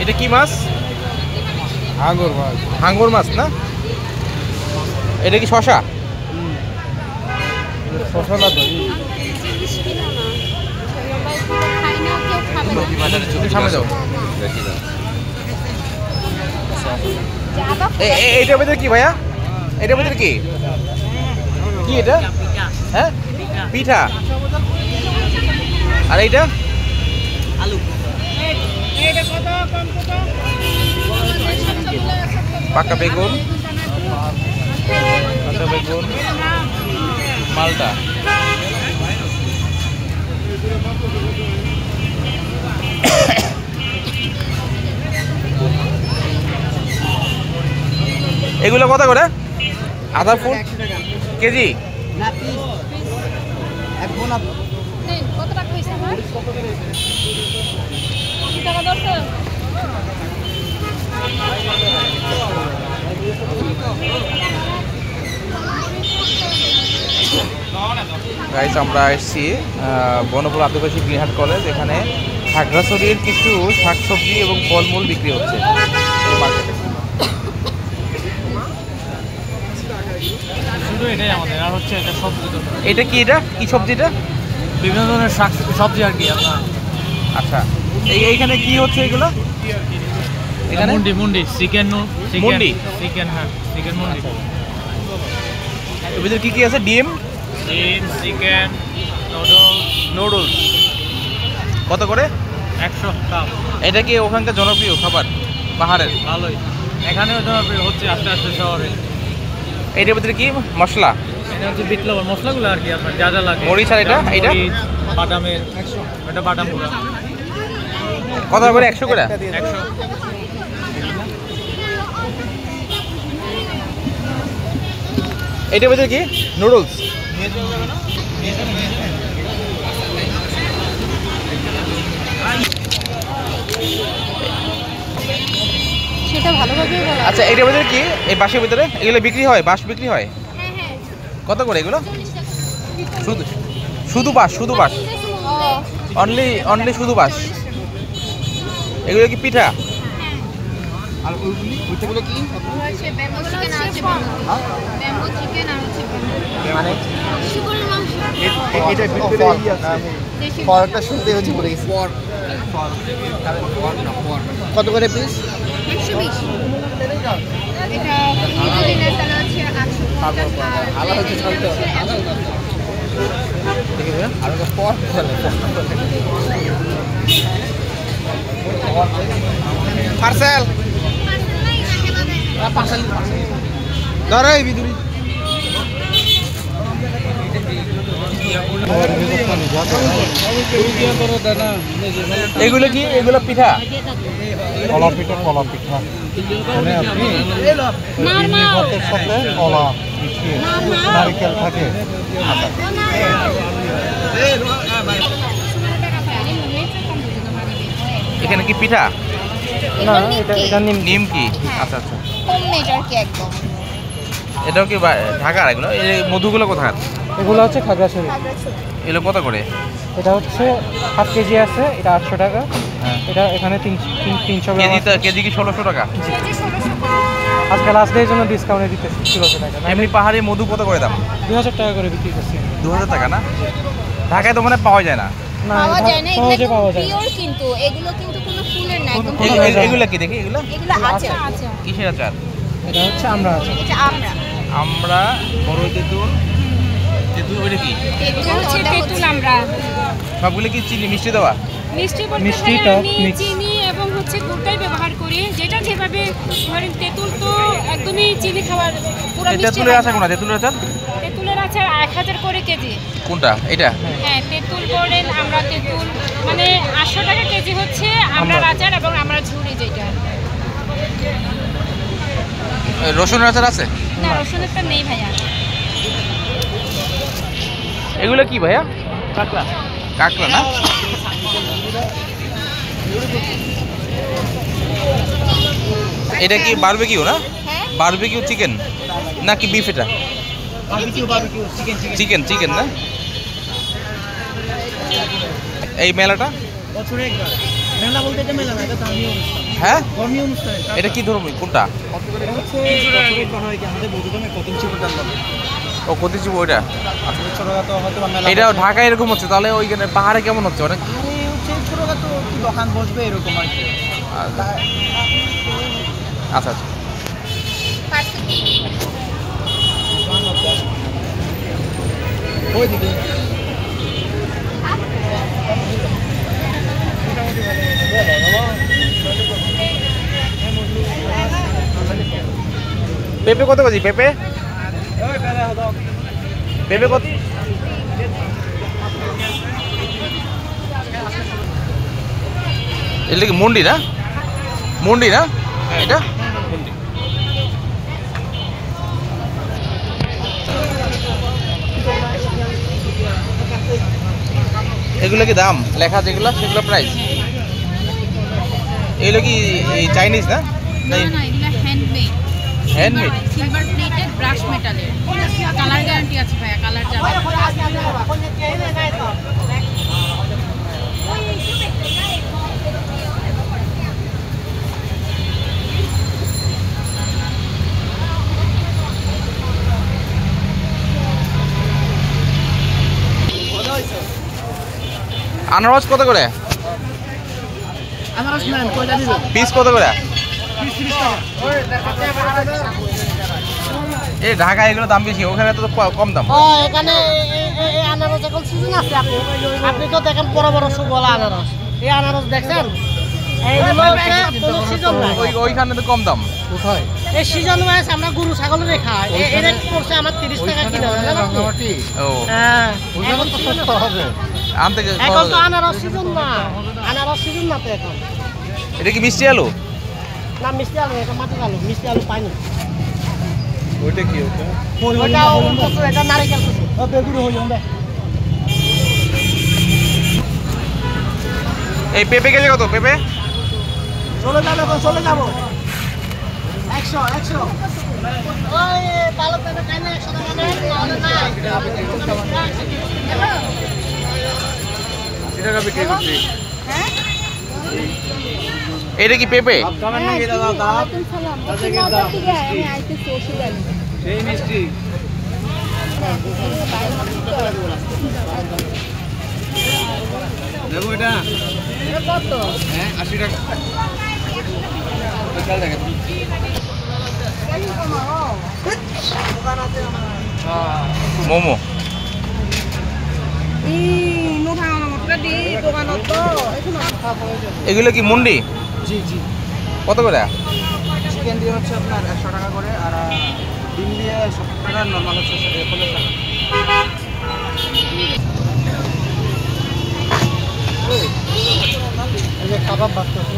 এটা কি মাছ? হাঙ্গর মাছ। হাঙ্গর মাছ না? এটা কি শশা? শশা না তো সামনে যাও। এইটার ভিতরে কি ভাইয়া? এটার ভিতরে কি কি এটা? হ্যাঁ, পিঠা। আর এইটা আলু। পাকা বেগুন, মালটা। এগুলো কত করে? আদা ফুল কেজি? কত টাকা হয়েছে আমার? টাকা দরকার। গাইস, আমরা এসেছি বনফল আদিবাসী গ্রিনহাট কলেজ। এখানে খাগড়াছড়ির কিছু শাকসবজি এবং ফলমূল বিক্রি হচ্ছে এই মার্কেটে। শুধু এটাই আমাদের, আর হচ্ছে এটা সবজি। এটা কি? এটা কি সবজিটা? বিভিন্ন ধরনের শাক সবজি আর কি আপনার। আচ্ছা, এইখানে কি হচ্ছে এগুলো? এখানে মুন্ডি চিকেন মুন্ডি? চিকেন, হ্যাঁ চিকেন মুন্ডি। এর ভিতরে কি কি আছে? ডিম, চিকেন, নুডলস। কত করে? 100 টাকা। এটা কি ওখানকার জনপ্রিয় খাবার পাহাড়ের? ভালোই, এখানেও জনপ্রিয় হচ্ছে আস্তে আস্তে শহরে। এইটার ভিতরে কি মশলা? এটা হচ্ছে বিট লবণ মশলাগুলো আর কি আপনার যা যা লাগে। মরিচ আর এটা বাদামের, এটা বাদাম গুঁড়া। কত করে? 100 করে? 100। এইটার ভিতরে কি? নুডলস। সেটা ভালোভাবে বলা। আচ্ছা, এইটার ভিতরে কি? এই বাঁশের ভিতরে এগুলো বিক্রি হয়? বাঁশ বিক্রি হয়? হ্যাঁ হ্যাঁ। কত করে এগুলো? শুধু শুধু বাঁশ? শুধু বাঁশ? অনলি শুধু বাঁশ? এগুলো কি পিঠা? আর ওইগুলো কি? হচ্ছে ব্যাম্বো চিকেন আছে, ব্যাম্বো চিকেন আর হচ্ছে মানে শুকরের মাংস। এটা ভিতরে ই আছে। পরটা শুনতে হচ্ছে বলে গেছি। কত করে পিস? 120। এটা পুরো দিনের তাহলে হচ্ছে 850 আলাদা হচ্ছে চলতে হবে। দেখি ভাইয়া। আর পর পার্সেল ধরো এই বিদুরি। এগুলো কি? এগুলো পিঠা? কলা পিঠা মানে আপনি ভাতের সাথে কলা মিশিয়ে নারকেল থাকে। এখানে কি পিঠা? না এটা নিমকি। আচ্ছা আচ্ছা। হোমমেড আর কি একদম। এটাও কি ঢাকার? এগুলো এই মধুগুলো কোথায়? এগুলো হচ্ছে খাগড়াছড়ি। এগুলো কত করে? এটা হচ্ছে 7 কেজি আছে, এটা 800 টাকা। এটা এখানে 300 গ্রাম আছে। কেজি কি 1600 টাকা? আজকে লাস্ট ডের জন্য ডিসকাউন্টে দিতেছি 1600 টাকা। এমনি পাহাড়ি মধু কত করে দাম? 2000 টাকা করে বিক্রি করছি। 2000 টাকা না? ঢাকায় তো মানে পাওয়া যায় না। না, পাওয়া যায় না, সহজে এগুলো পাওয়া যায়। পিওর কিন্তু এগুলো কিন্তু কোনো ফুলের না, একদম এগুলো কি দেখি? এগুলো এগুলো আচার। কিসের আচার? এটা হচ্ছে আমরা আছি। এটা আমরা বড় তেঁতুল। তেঁতুল ওইটা কি? এটা হচ্ছে তেঁতুল আমরা। সবগুলো কি চিনি মিষ্টি দেওয়া? মিষ্টি বলতে মিষ্টি, হয় টক, আমি মিক্স। চিনি এবং হচ্ছে গুড়টাই ব্যবহার করি, যেটা যেভাবে ধরেন তেঁতুল তো একদমই চিনি খাওয়ার পুরো মিষ্টি তেঁতুলের হয় আচার না। কোনটা? তেঁতুলের আচার তেঁতুলের আচার 1000 করে কেজি। কোনটা? এটা? হ্যাঁ, তেঁতুল করেন আমরা, তেঁতুল মানে 800 টাকা কেজি হচ্ছে আমরা আচার এবং আমরা ঝুড়ি যেটা। রসুনের আচার আছে? না, রসুনেরটা নেই ভাইয়া। এগুলো কি ভাইয়া? কাঁকড়া। কাঁকড়া না? এটা কি বারবিকিউ না? বারবিকিউ চিকেন নাকি বিফ? এটা চিকেন না? এই মেলাটা মেলা বলতে এটা মেলা না, এটা ধর্মীয় অনুষ্ঠান। হ্যাঁ ধর্মীয় অনুষ্ঠান এটা কি ধর্মী কোনটা? এটা হচ্ছে বছরে করা হয় কি আমাদের বৌদ্ধধর্মে কতিঞ্চি প্রদান বলে। ও কতিচি ওইটা। আসলে ছোটখাটো হয়তো বা মেলা এটা বসে। ঢাকায় এরকম হচ্ছে, তাহলে ওইখানে পাহাড়ে কেমন হচ্ছে অনেক? আরে হচ্ছে ছোটখাটো একটু দোকান বসবে এরকম আর কি। আচ্ছা আচ্ছা। ওইদিকে পেঁপে কত কেজি? পেঁপে পেঁপে কত? এটা কি মন্ডি না? মন্ডি না এটা? এগুলো কি দাম লেখা যেগুলো সেগুলো প্রাইস? এগুলো কি চাইনিজ না? না না এগুলো handmade handmade? Silver plated brush মেটালের কালার গ্যারান্টি আছে ভাইয়া কালার যাবে আনারস কত করে আনারস নেন কয়টা দিবেন? পিস কত করে? 30 টাকা। এই ঢাকায় এগুলো দাম বেশি, ওখানে তো কম দাম। এখানে এই আনারস এখন সিজন আছে। আপনি তো দেখেন বড় বড় সুগলা আনারস, এই আনারস দেখছেন? এইগুলো হচ্ছে কোনো সিজন নাই, ওইখানে তো কম দাম। কোথায়? এই সিজন ওয়াইজ আমরা গরু ছাগল রেখা এর পড়ছে আমার 30 টাকা কিলো। ও হ্যাঁ ওইখানে তো সস্তা হবে। আনতে এখন তো আনারস সিজন না, আনারস সিজন না তো এখন। এটা কি মিষ্টি আলু? না মিষ্টি আলু, এটা মাটি আলু, মিষ্টি আলু পাইনি। ওইটা কি ওটা? ওটা কচু, এটা নারিকেল কচু। বেগুনি হই আমরা। এই পেঁপে কেজি কত? পেঁপে চলে যাবো চলে যাবো। 100 ওই ভালো পেঁপে খাইলে 100 টাকা নেন, নাহলে নাই। এটা বিক্রি করছি। এটা কি পেঁপে? দামের নাকি দাদা দাম? সেই মিষ্টি। দেবো এটা? হ্যাঁ 80 টাকা। বিকাল দেখে মোমো। এগুলো কি মুন্ডি? জি জি। কত করে? চিকেন দিয়ে হচ্ছে আপনার 100 টাকা করে, আর ডিম দিয়ে 70 টাকা, নর্মাল হচ্ছে 50 টাকা। এই যে কাবাব বাড়তেছে।